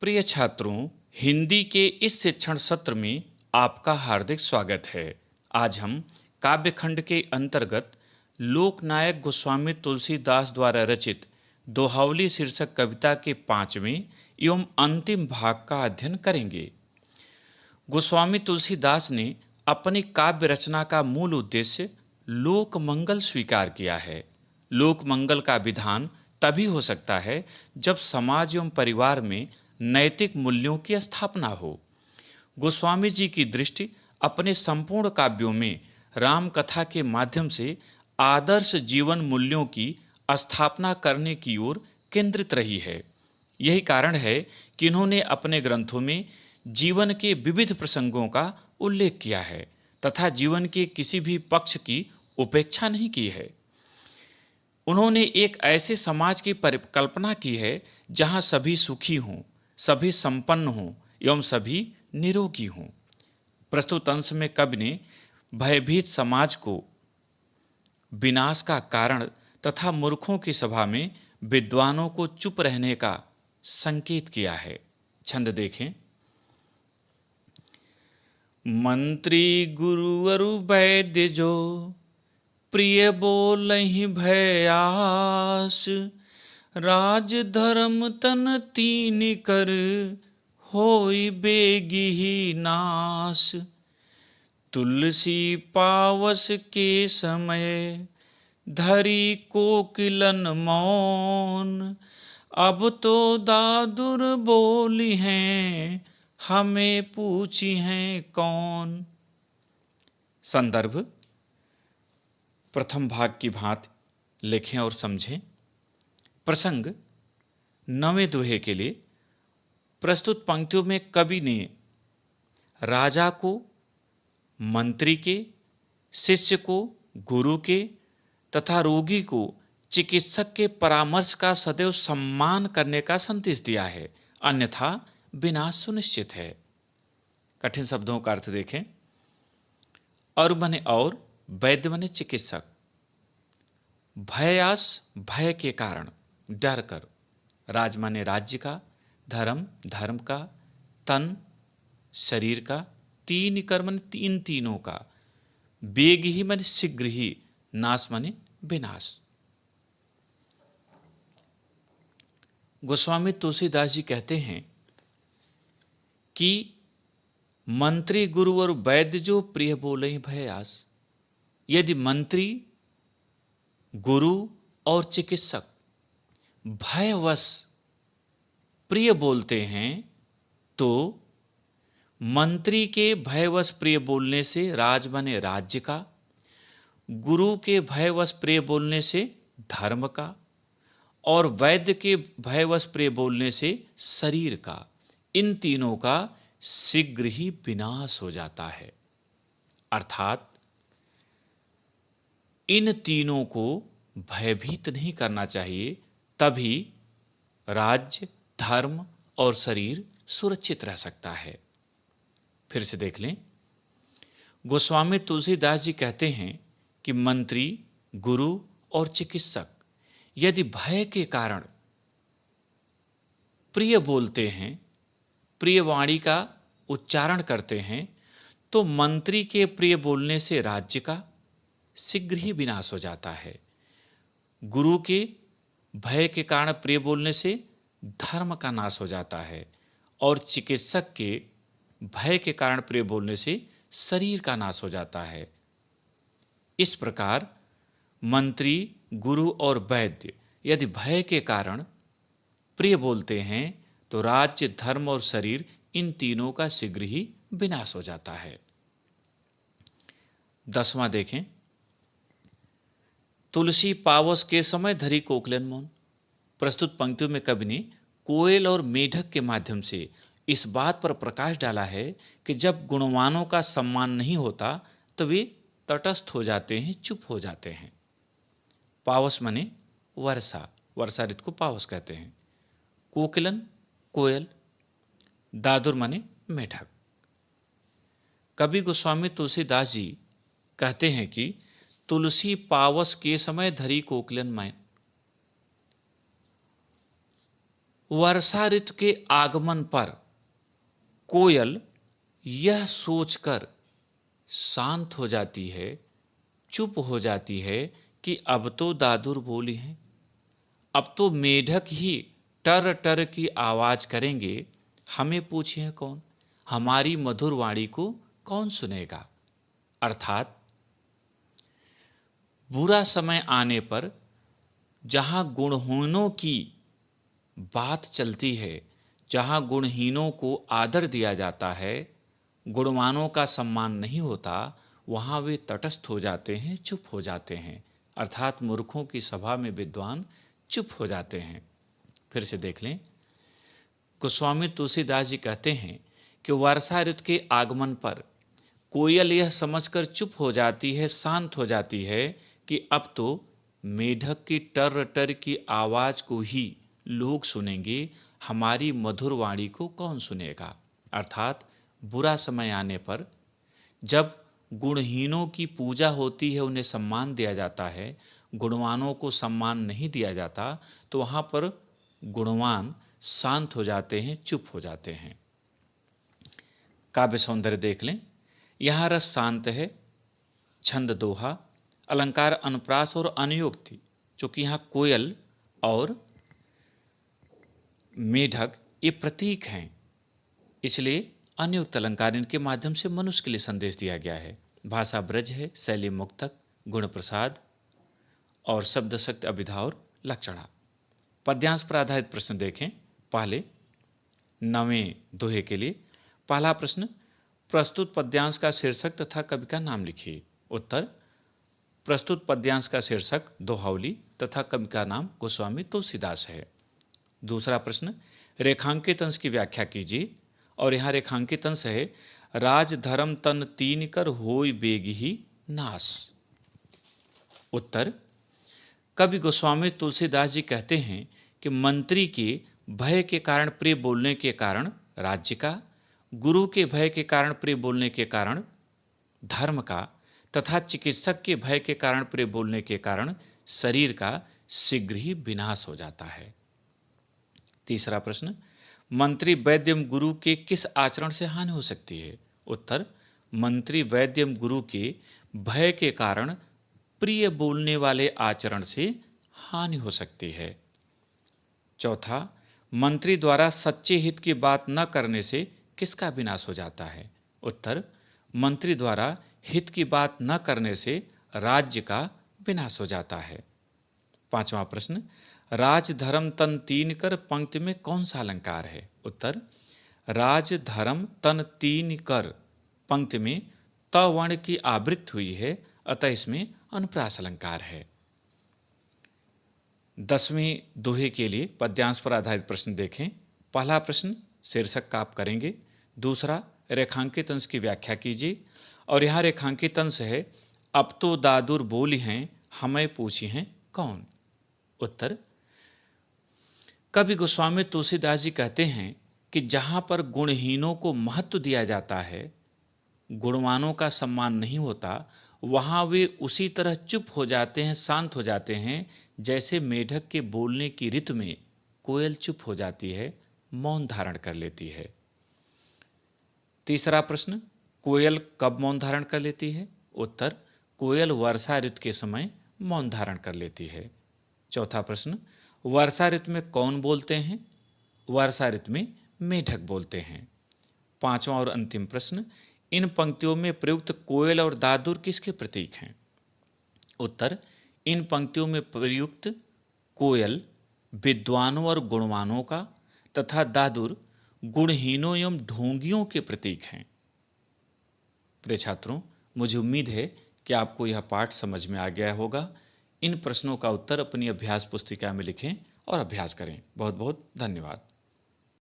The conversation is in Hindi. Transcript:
प्रिय छात्रों, हिंदी के इस शिक्षण सत्र में आपका हार्दिक स्वागत है। आज हम काव्यखंड के अंतर्गत लोकनायक गोस्वामी तुलसीदास द्वारा रचित दोहावली शीर्षक कविता के 5वें एवं अंतिम भाग का अध्ययन करेंगे। गोस्वामी तुलसीदास ने अपनी काव्य रचना का मूल उद्देश्य लोक मंगल स्वीकार किया है। लोक मंगल का विधान तभी हो सकता है जब समाज एवं परिवार में नैतिक मूल्यों की स्थापना हो। गोस्वामी जी की दृष्टि अपने संपूर्ण काव्यों में राम कथा के माध्यम से आदर्श जीवन मूल्यों की स्थापना करने की ओर केंद्रित रही है। यही कारण है कि इन्होंने अपने ग्रंथों में जीवन के विविध प्रसंगों का उल्लेख किया है तथा जीवन के किसी भी पक्ष की उपेक्षा नहीं की है। उन्होंने एक ऐसे समाज की परिकल्पना की है जहां सभी सुखी हों, सभी संपन्न हों एवं सभी निरोगी हों। प्रस्तुत अंश में कवि ने भयभीत समाज को विनाश का कारण तथा मूर्खों की सभा में विद्वानों को चुप रहने का संकेत किया है। छंद देखें। मंत्री गुरुवरु वैद्य जो प्रिय बोलहि भयास, राज धर्म तन तीन कर होई बेगिही नाश। तुलसी पावस के समय धरी कोकिलन मौन, अब तो दादुर बोली हैं हमें पूछी हैं कौन। संदर्भ प्रथम भाग की भांति लिखें और समझें। प्रसंग 9वें दोहे के लिए प्रस्तुत पंक्तियों में कवि ने राजा को, मंत्री के, शिष्य को गुरु के तथा रोगी को चिकित्सक के परामर्श का सदैव सम्मान करने का संदेश दिया है, अन्यथा विनाश सुनिश्चित है। कठिन शब्दों का अर्थ देखें। और बने और, वैद्य बने चिकित्सक। भयास भय के कारण, डर कर। राज माने राज्य का, धर्म धर्म का, तन शरीर का, तीन कर माने इन तीनों का, वेग ही माने शीघ्र ही, नाश माने विनाश। गोस्वामी तुलसीदास जी कहते हैं कि मंत्री गुरु और वैद्य जो प्रिय बोले भयास। यदि मंत्री, गुरु और चिकित्सक भयवश प्रिय बोलते हैं तो मंत्री के भयवश प्रिय बोलने से राज बने राज्य का, गुरु के भयवश प्रिय बोलने से धर्म का, और वैद्य के भयवश प्रिय बोलने से शरीर का। इन तीनों का शीघ्र ही विनाश हो जाता है। अर्थात इन तीनों को भयभीत नहीं करना चाहिए, तभी राज्य, धर्म और शरीर सुरक्षित रह सकता है। फिर से देख लें। गोस्वामी तुलसीदास जी कहते हैं कि मंत्री, गुरु और चिकित्सक यदि भय के कारण प्रिय बोलते हैं, प्रिय वाणी का उच्चारण करते हैं, तो मंत्री के प्रिय बोलने से राज्य का शीघ्र ही विनाश हो जाता है। गुरु के भय के कारण प्रिय बोलने से धर्म का नाश हो जाता है, और चिकित्सक के भय के कारण प्रिय बोलने से शरीर का नाश हो जाता है। इस प्रकार मंत्री, गुरु और वैद्य यदि भय के कारण प्रिय बोलते हैं तो राज्य, धर्म और शरीर, इन तीनों का शीघ्र ही विनाश हो जाता है। 10वां देखें। तुलसी पावस के समय धरी कोकिलन मौन। प्रस्तुत पंक्तियों में कवि ने कोयल और मेढक के माध्यम से इस बात पर प्रकाश डाला है कि जब गुणवानों का सम्मान नहीं होता तो वे तटस्थ हो जाते हैं, चुप हो जाते हैं। पावस माने वर्षा, वर्षा ऋतु को पावस कहते हैं। कोकिलन कोयल, दादुर माने मेढक। कवि गोस्वामी तुलसीदास जी कहते हैं कि तुलसी पावस के समय धरी कोकिलन मैन। वर्षा ऋतु के आगमन पर कोयल यह सोचकर शांत हो जाती है, चुप हो जाती है कि अब तो दादुर बोली हैं, अब तो मेढक ही टर टर की आवाज करेंगे, हमें पूछिए कौन, हमारी मधुर वाणी को कौन सुनेगा। अर्थात बुरा समय आने पर जहां गुणहीनों की बात चलती है, जहां गुणहीनों को आदर दिया जाता है, गुणवानों का सम्मान नहीं होता, वहां वे तटस्थ हो जाते हैं, चुप हो जाते हैं। अर्थात मूर्खों की सभा में विद्वान चुप हो जाते हैं। फिर से देख लें, गोस्वामी तुलसीदास जी कहते हैं कि वर्षा ऋतु के आगमन पर कोयल यह समझकर चुप हो जाती है, शांत हो जाती है कि अब तो मेढक की टर टर की आवाज को ही लोग सुनेंगे, हमारी मधुर वाणी को कौन सुनेगा। अर्थात बुरा समय आने पर जब गुणहीनों की पूजा होती है, उन्हें सम्मान दिया जाता है, गुणवानों को सम्मान नहीं दिया जाता, तो वहां पर गुणवान शांत हो जाते हैं, चुप हो जाते हैं। काव्य सौंदर्य देख लें, यहाँ रस शांत है, छंद दोहा, अलंकार अनुप्रास और अनुयोक्ति, चूंकि यहाँ कोयल और मेढक ये प्रतीक हैं, इसलिए अनुयुक्त अलंकार इनके माध्यम से मनुष्य के लिए संदेश दिया गया है। भाषा ब्रज है, शैली मुक्तक, गुण प्रसाद और शब्द शक्ति अभिधा और लक्षणा। पद्यांश पर आधारित प्रश्न देखें। पहले 9वें दोहे के लिए पहला प्रश्न, प्रस्तुत पद्यांश का शीर्षक तथा कवि का नाम लिखिए। उत्तर, प्रस्तुत पद्यांश का शीर्षक दोहावली तथा कवि का नाम गोस्वामी तुलसीदास है। दूसरा प्रश्न, रेखांकित अंश की व्याख्या कीजिए। और यहाँ रेखांकित अंश है, राज धर्म तन तीन कर होय बेग ही नाश। उत्तर, कवि गोस्वामी तुलसीदास जी कहते हैं कि मंत्री के भय के कारण प्रिय बोलने के कारण राज्य का, गुरु के भय के कारण प्रिय बोलने के कारण धर्म का, तथा चिकित्सक के भय के कारण प्रिय बोलने के कारण शरीर का शीघ्र ही विनाश हो जाता है। तीसरा प्रश्न, मंत्री वैद्य एवं गुरु के किस आचरण से हानि हो सकती है। उत्तर, मंत्री वैद्य एवं गुरु के भय के कारण प्रिय बोलने वाले आचरण से हानि हो सकती है। चौथा, मंत्री द्वारा सच्चे हित की बात न करने से किसका विनाश हो जाता है। उत्तर, मंत्री द्वारा हित की बात न करने से राज्य का विनाश हो जाता है। पांचवा प्रश्न, राज धर्म तन तीन कर पंक्ति में कौन सा अलंकार है। उत्तर, राज धर्म तन तीन कर पंक्ति में त वर्ण की आवृत्ति हुई है, अतः इसमें अनुप्रास अलंकार है। 10वें दोहे के लिए पद्यांश पर आधारित प्रश्न देखें। पहला प्रश्न शीर्षक का आप करेंगे। दूसरा, रेखांकित अंश की व्याख्या कीजिए। और यहाँ रेखांकित अंश है, अब तो दादुर बोली हैं, हमें पूछी हैं कौन। उत्तर, कवि गोस्वामी तुलसीदास जी कहते हैं कि जहाँ पर गुणहीनों को महत्व दिया जाता है, गुणवानों का सम्मान नहीं होता, वहाँ वे उसी तरह चुप हो जाते हैं, शांत हो जाते हैं, जैसे मेढक के बोलने की ऋतु में कोयल चुप हो जाती है, मौन धारण कर लेती है। तीसरा प्रश्न, कोयल कब मौन धारण कर लेती है। उत्तर, कोयल वर्षा ऋतु के समय मौन धारण कर लेती है। चौथा प्रश्न, वर्षा ऋतु में कौन बोलते हैं। वर्षा ऋतु में मेढक बोलते हैं। पांचवा और अंतिम प्रश्न, इन पंक्तियों में प्रयुक्त कोयल और दादुर किसके प्रतीक हैं। उत्तर, इन पंक्तियों में प्रयुक्त कोयल विद्वानों और गुणवानों का तथा दादुर गुणहीनों एवं ढोंगियों के प्रतीक हैं। प्रिय छात्रों, मुझे उम्मीद है कि आपको यह पाठ समझ में आ गया होगा। इन प्रश्नों का उत्तर अपनी अभ्यास पुस्तिका में लिखें और अभ्यास करें। बहुत बहुत धन्यवाद।